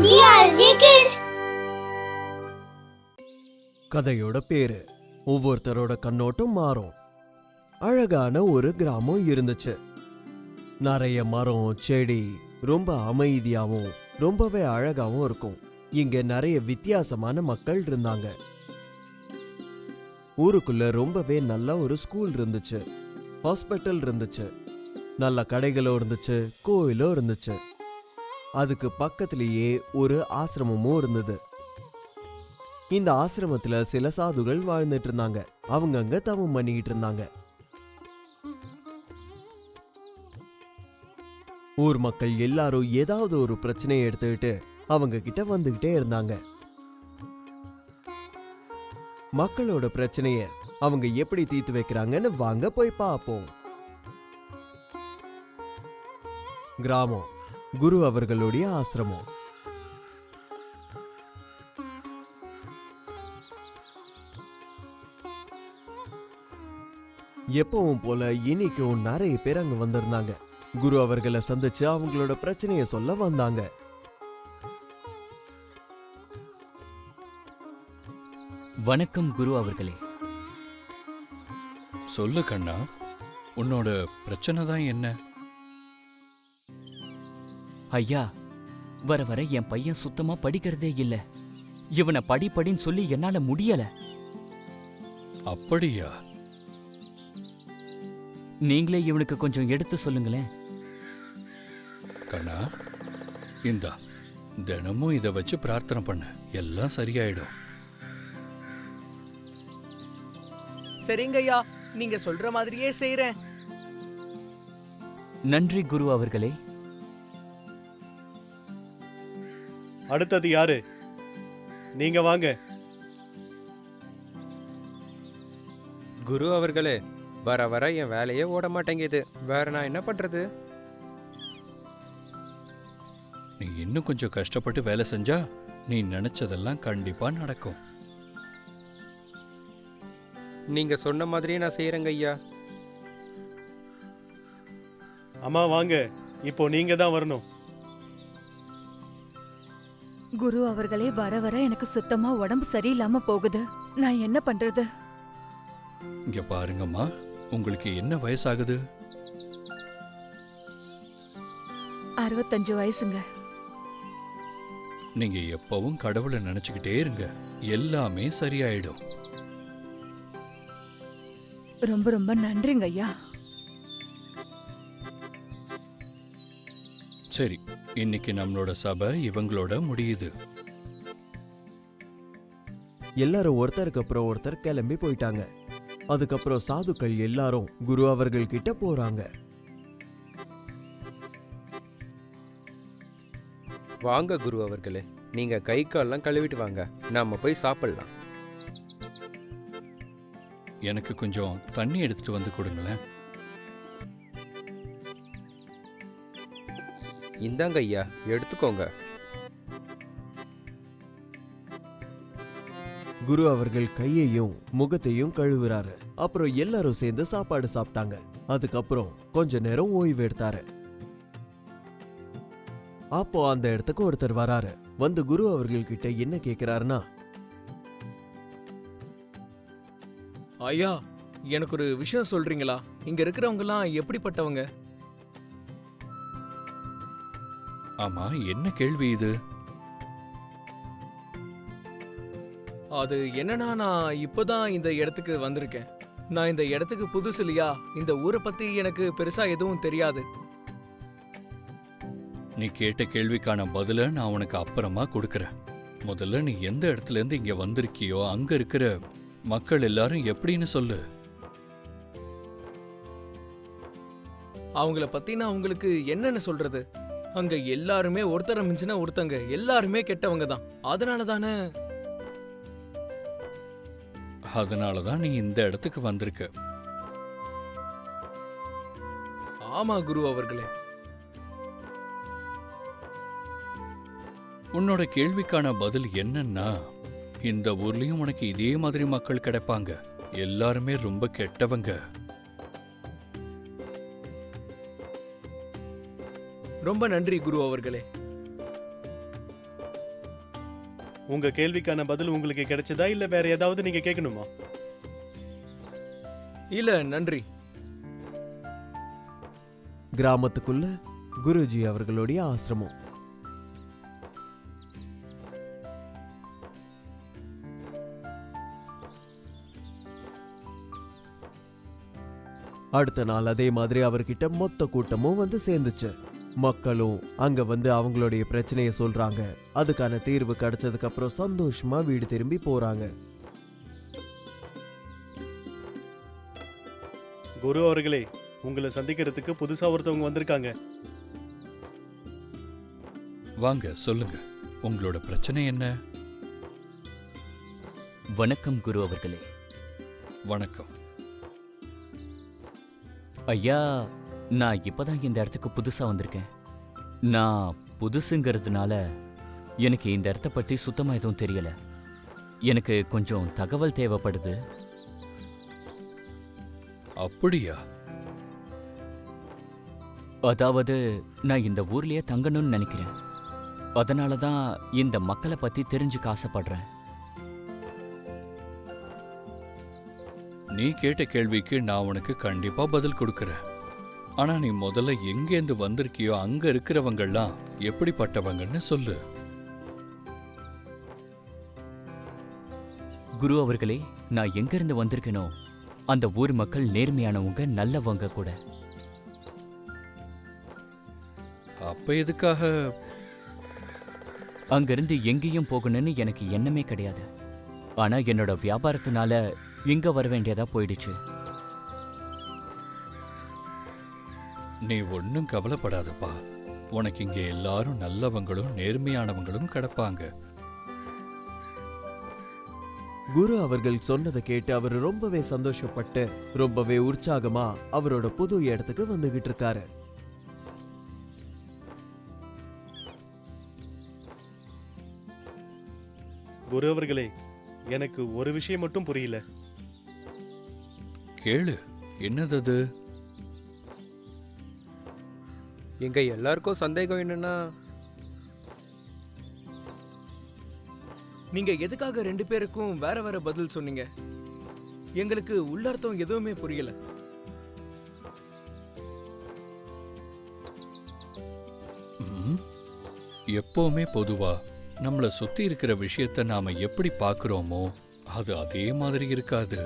DRG Kids. கதையோட பேரு ஒவ்வொருத்தரோட கண்ணோட்டம் மாறும். அழகான ஒரு கிராமம் இருந்துச்சு. நிறைய மரம் செடி, ரொம்ப அமைதியாவும் ரொம்பவே அழகாவும் இருக்கும். இங்க நிறைய வித்தியாசமான மக்கள் இருந்தாங்க. ஊருக்குள்ள ரொம்பவே நல்ல ஒரு ஸ்கூல் இருந்துச்சு, ஹாஸ்பிட்டல் இருந்துச்சு, நல்ல கடைகளும் இருந்துச்சு, கோயிலும் இருந்துச்சு. அதுக்கு பக்கத்திலேயே ஒரு ஆசிரமமும் இருந்தது. இந்த ஆசிரமத்துல சில சாதுகள் வாழ்ந்துட்டு இருந்தாங்க. அவங்க அங்க தவம் பண்ணிக்கிட்டு இருந்தாங்க. ஊர் மக்கள் எல்லாரும் ஏதாவது ஒரு பிரச்சனையை எடுத்துக்கிட்டு அவங்க கிட்ட வந்துகிட்டே இருந்தாங்க. மக்களோட பிரச்சனைய அவங்க எப்படி தீர்த்து வைக்கிறாங்கன்னு வாங்க போய் பார்ப்போம். கிராமம் குரு அவர்களுடைய ஆசிரமம். எப்பவும் போல இன்னைக்கும் நிறைய பேர் அங்க வந்திருந்தாங்க. குரு அவர்களை சந்திச்சு அவங்களோட பிரச்சனைய சொல்ல வந்தாங்க. வணக்கம் குரு அவர்களே. சொல்லு கண்ணா, உன்னோட பிரச்சனை தான் என்ன? ஐயா, வர வர என் பையன் சுத்தமா படிக்கிறதே இல்ல. இவனை படின்னு சொல்லி என்னால முடியல. அப்படியா? நீங்களே இவனுக்கு கொஞ்சம் எடுத்து சொல்லுங்களேன். கண்ணா, இந்தா, தினமும் இதை வச்சு பிரார்த்தனை பண்ண, எல்லாம் சரியாயிடும். சரிங்கய்யா, நீங்க சொல்ற மாதிரியே செய்றேன். நன்றி குரு அவர்களே. அடுத்தது யாரு? நீங்க வாங்க. குரு அவர்களே, வர வர என் வேலையே ஓட மாட்டேங்குது. வேற நான் என்ன பண்றது? நீ இன்னும் கொஞ்சம் கஷ்டப்பட்டு வேலை செஞ்சா நீ நினைச்சதெல்லாம் கண்டிப்பா நடக்கும். நீங்க சொன்ன மாதிரியே நான் செய்யறேங்க ஐயா. அம்மா வாங்க, இப்போ நீங்க தான் வரணும். குரு அவர்களே, வர வர எனக்கு சுத்தமா உடம்பு சரியில்லாம போகுது. நான் என்ன பண்றது? இங்க பாருங்கம்மா, உங்களுக்கு என்ன வயசாகுது? 65 வயசுங்க. நீங்க எப்பவும் கடவுளை நினைச்சுக்கிட்டே இருங்க, எல்லாமே சரியாயிடும். ரொம்ப ரொம்ப நன்றிங்க ஐயா. சரி, இன்னைக்கு நம்மளோட சபை இவங்களோட முடியுது. எல்லாரும் ஒருத்தருக்கு அப்புறம் ஒருத்தர் கிளம்பி போயிட்டாங்க. அதுக்கப்புறம் சாதுக்கள் எல்லாரும் குரு அவர்கள் கிட்ட போறாங்க. வாங்க குரு அவர்களே, நீங்க கை கால்லாம் கழுவிட்டு வாங்க, நாம போய் சாப்பிடலாம். எனக்கு கொஞ்சம் தண்ணி எடுத்துட்டு வந்து கொடுங்களேன். இந்தாங்க ஐயா, எடுத்துக்கோங்க. குரு அவர்கள் கையையும் முகத்தையும் கழுவுறாரு. அப்புறம் எல்லாரும் சேர்ந்து சாப்பாடு சாப்பிட்டாங்க. அதுக்கப்புறம் கொஞ்ச நேரம் ஓய்வு எடுத்தாரு. அப்போ அந்த இடத்துக்கு ஒருத்தர் வராரு. வந்து குரு அவர்கள் கிட்ட என்ன கேக்குறாருன்னா, ஐயா, எனக்கு ஒரு விஷயம் சொல்றீங்களா? இங்க இருக்கிறவங்க எல்லாம் எப்படிப்பட்டவங்க? ஆமா, என்ன கேள்வி இது? அது என்னன்னா, நான் இப்போதான் இந்த இடத்துக்கு வந்திருக்கேன். நான் இந்த இடத்துக்கு புதுசு இல்லையா, இந்த ஊரை பத்தி எனக்கு பெருசா எதுவும் தெரியாது. நீ கேட்ட கேள்விக்கான பதில நான் உனக்கு அப்புறமா கொடுக்கறேன். முதல்ல நீ எந்த இடத்துல இருந்து இங்க வந்திருக்கியோ அங்க இருக்கிற மக்கள் எல்லாரும் எப்படின்னு சொல்லு. அவங்கள பத்தி நான் உங்களுக்கு என்னன்னு சொல்றது? அங்க எல்லாருமே ஒருத்தரை மிஞ்சின ஒருத்தங்க, எல்லாருமே கெட்டவங்க தான். அதனால தானே. அதனாலதான் நீ இந்த இடத்துக்கு வந்திருக்க. ஆமா குரு அவர்களே. உன்னோட கேள்விக்கான பதில் என்னன்னா, இந்த ஊர்லயும் உனக்கு இதே மாதிரி மக்கள் கிடைப்பாங்க. எல்லாருமே ரொம்ப கெட்டவங்க. ரொம்ப நன்றி குரு அவர்களே. உங்க கேள்விக்கான பதில் உங்களுக்கு கிடைச்சதா இல்ல வேற ஏதாவது நீங்க கேட்கணுமா? இல்ல நன்றி. கிராமத்துக்குள்ள குருஜி அவர்களுடைய ஆசிரமம். அடுத்த நாள் அதே மாதிரி அவர்கிட்ட மொத்த கூட்டமும் வந்து சேர்ந்துச்சு. மக்களும் அங்க வந்து அவங்களுடைய பிரச்சனையை சொல்றாங்க. அதுக்கான தீர்வு கிடைச்சதுக்கு அப்புறம் சந்தோஷமா வீடு திரும்பி போறாங்க. குரு அவர்களே, உங்களை சந்திக்கிறதுக்கு புதுசா ஒருத்தவங்க வந்திருக்காங்க. வாங்க சொல்லுங்க, உங்களோட பிரச்சனை என்ன? வணக்கம் குரு அவர்களே. வணக்கம். ஐயா, நான் இப்பதான் இந்த இடத்துக்கு புதுசா வந்திருக்கேன். நான் புதுசுங்கிறதுனால எனக்கு இந்த இடத்த பத்தி சுத்தமா எதுவும் தெரியல. எனக்கு கொஞ்சம் தகவல் தேவைப்படுது. அப்படியா? அதாவது நான் இந்த ஊர்லயே தங்கணும்னு நினைக்கிறேன். அதனால தான் இந்த மக்களை பத்தி தெரிஞ்சுக்க ஆசைப்படுறேன். நீ கேட்ட கேள்விக்கு நான் உனக்கு கண்டிப்பா பதில் கொடுக்கறேன். ஆனா நீ முதல்ல எங்கேருந்து வந்திருக்கியோ அங்க இருக்கிறவங்கெல்லாம் எப்படிப்பட்டவங்கன்னு சொல்லு. குரு அவர்களே, நான் எங்கிருந்து வந்திருக்கேனோ அந்த ஊர் மக்கள் நேர்மையானவங்க, நல்லவங்க கூட. அப்ப எதுக்காக? அங்கிருந்து எங்கேயும் போகணும்னு எனக்கு எண்ணமே கிடையாது. ஆனா என்னோட வியாபாரத்தினால இங்க வர வேண்டியதா போயிடுச்சு. நீ ஒன்னும் கவலைப்படாதப்பா. உனக்கு இங்க எல்லாரும் நல்லவங்களும் நேர்மையானவங்களும் கிடப்பாங்க. குரு அவர்கள் சொன்னதை கேட்டு அவர் ரொம்பவே சந்தோஷப்பட்டு ரொம்பவே உற்சாகமா அவரோட புது இடத்துக்கு வந்துகிட்டு இருக்காரு. குரு அவர்களே, எனக்கு ஒரு விஷயம் மட்டும் புரியல. கேளு, என்னது அது? எங்க எல்லாருக்கும் சந்தேகம் என்னன்னா, நீங்க எதுக்காக 2 பேருக்கும் வேற வேற பதில் சொன்னீங்க? எங்களுக்கு உள்ளர்த்தம் எதுவுமே புரியல. ம், எப்பவுமே பொதுவா நம்மள சுத்தி இருக்கிற விஷயத்த நாம எப்படி பார்க்கறோமோ அது அதே மாதிரி இருக்காது.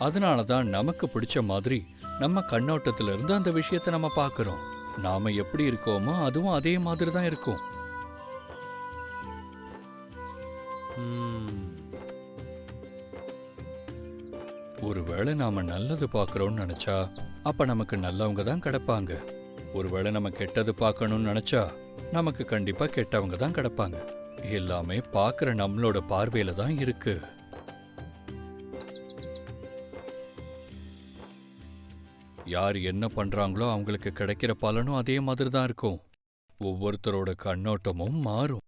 அதனாலதான் நமக்கு பிடிச்ச மாதிரி நம்ம கண்ணோட்டத்துல இருந்து அந்த விஷயத்த நம்ம பார்க்கறோம். நாம எப்படி இருக்கோமோ அதுவும் அதே மாதிரி தான் இருக்கும். ஒருவேளை நாம நல்லது பார்க்கறோம்னு நினைச்சா அப்ப நமக்கு நல்லவங்க தான் கிடைப்பாங்க. ஒருவேளை நம்ம கெட்டது பார்க்கணும்னு நினைச்சா நமக்கு கண்டிப்பா கெட்டவங்க தான் கிடைப்பாங்க. எல்லாமே பார்க்கற நம்மளோட பார்வையில தான் இருக்கு. யார் என்ன பண்றாங்களோ அவங்களுக்கு கிடைக்கிற பலனும் அதே மாதிரி தான் இருக்கும். ஒவ்வொருத்தரோட கண்ணோட்டமும் மாறும்.